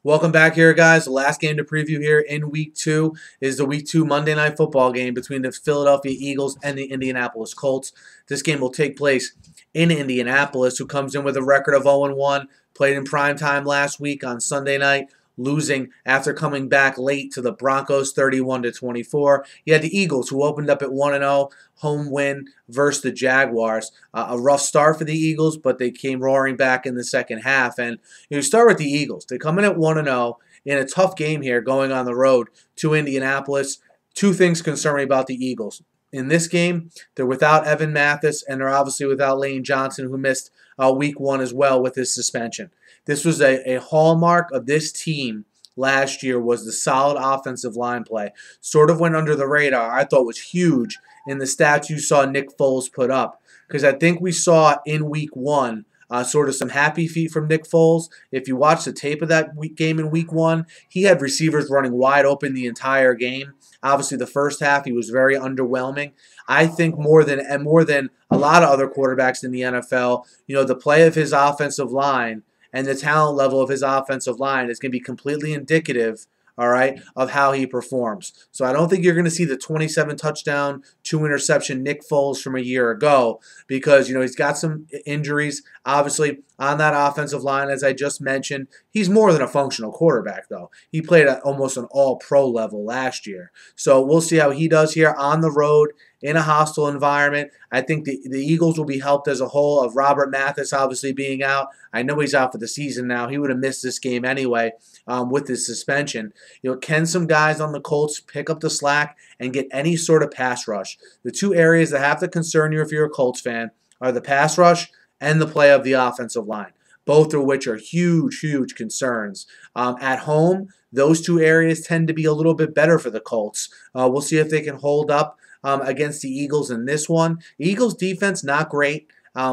Welcome back here, guys. The last game to preview here in Week 2 is the Week 2 Monday Night Football game between the Philadelphia Eagles and the Indianapolis Colts. This game will take place in Indianapolis, who comes in with a record of 0-1, played in primetime last week on Sunday night, losing after coming back late to the Broncos 31-24. You had the Eagles, who opened up at 1-0, home win versus the Jaguars. A rough start for the Eagles, but they came roaring back in the second half. And you start with the Eagles. They come in at 1-0 in a tough game here going on the road to Indianapolis. Two things concern me about the Eagles. In this game, they're without Evan Mathis, and they're obviously without Lane Johnson, who missed Week 1 as well with his suspension. This was a hallmark of this team last year, was the solid offensive line play. Sort of went under the radar. I thought was huge in the stats you saw Nick Foles put up, because I think we saw in Week 1 sort of some happy feet from Nick Foles. If you watch the tape of that game in Week 1, he had receivers running wide open the entire game. Obviously, the first half, he was very underwhelming. I think more than a lot of other quarterbacks in the NFL, the play of his offensive line and the talent level of his offensive line is going to be completely indicative, all right, of how he performs. So I don't think you're going to see the 27 touchdown, 2 interception Nick Foles from a year ago, because he's got some injuries obviously on that offensive line, as I just mentioned. He's more than a functional quarterback, though. He played at almost an all-pro level last year. So we'll see how he does here on the road in a hostile environment. I think the Eagles will be helped as a whole of Robert Mathis obviously being out. I know he's out for the season now. He would have missed this game anyway with his suspension. Can some guys on the Colts pick up the slack and get any sort of pass rush? The two areas that have to concern you if you're a Colts fan are the pass rush and the play of the offensive line, both of which are huge, huge concerns. At home, those two areas tend to be a little bit better for the Colts. We'll see if they can hold up against the Eagles in this one. The Eagles' defense, not great.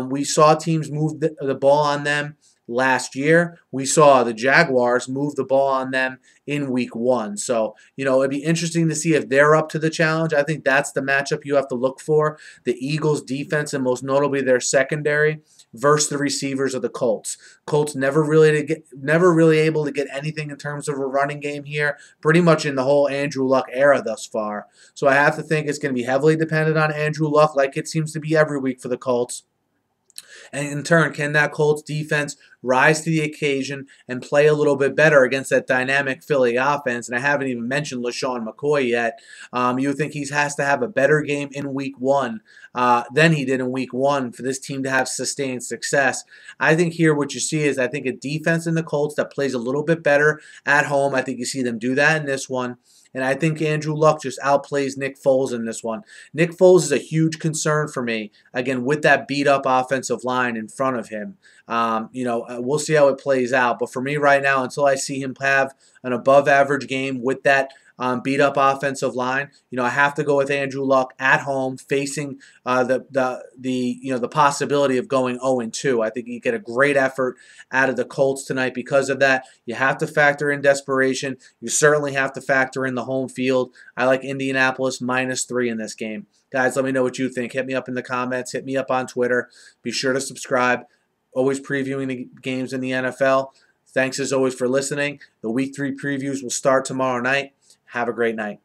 We saw teams move the ball on them last year. We saw the Jaguars move the ball on them in Week 1. So, it'd be interesting to see if they're up to the challenge. I think that's the matchup you have to look for. The Eagles' defense, and most notably their secondary, versus the receivers of the Colts. Colts never really able to get anything in terms of a running game here, pretty much in the whole Andrew Luck era thus far. So I have to think it's going to be heavily dependent on Andrew Luck, like it seems to be every week for the Colts. And in turn, can that Colts defense rise to the occasion and play a little bit better against that dynamic Philly offense? And I haven't even mentioned LaShawn McCoy yet. You think he has to have a better game in Week 1 than he did in Week 1 for this team to have sustained success. I think here what you see is a defense in the Colts that plays a little bit better at home. I think you see them do that in this one. And I think Andrew Luck just outplays Nick Foles in this one. Nick Foles is a huge concern for me, again, with that beat-up offensive line in front of him. We'll see how it plays out. But for me right now, until I see him have an above-average game with that beat-up offensive line, I have to go with Andrew Luck at home, facing the possibility of going 0-2. I think you get a great effort out of the Colts tonight because of that. You have to factor in desperation. You certainly have to factor in the home field. I like Indianapolis -3 in this game. Guys, let me know what you think. Hit me up in the comments. Hit me up on Twitter. Be sure to subscribe. Always previewing the games in the NFL. Thanks as always for listening. The Week 3 previews will start tomorrow night. Have a great night.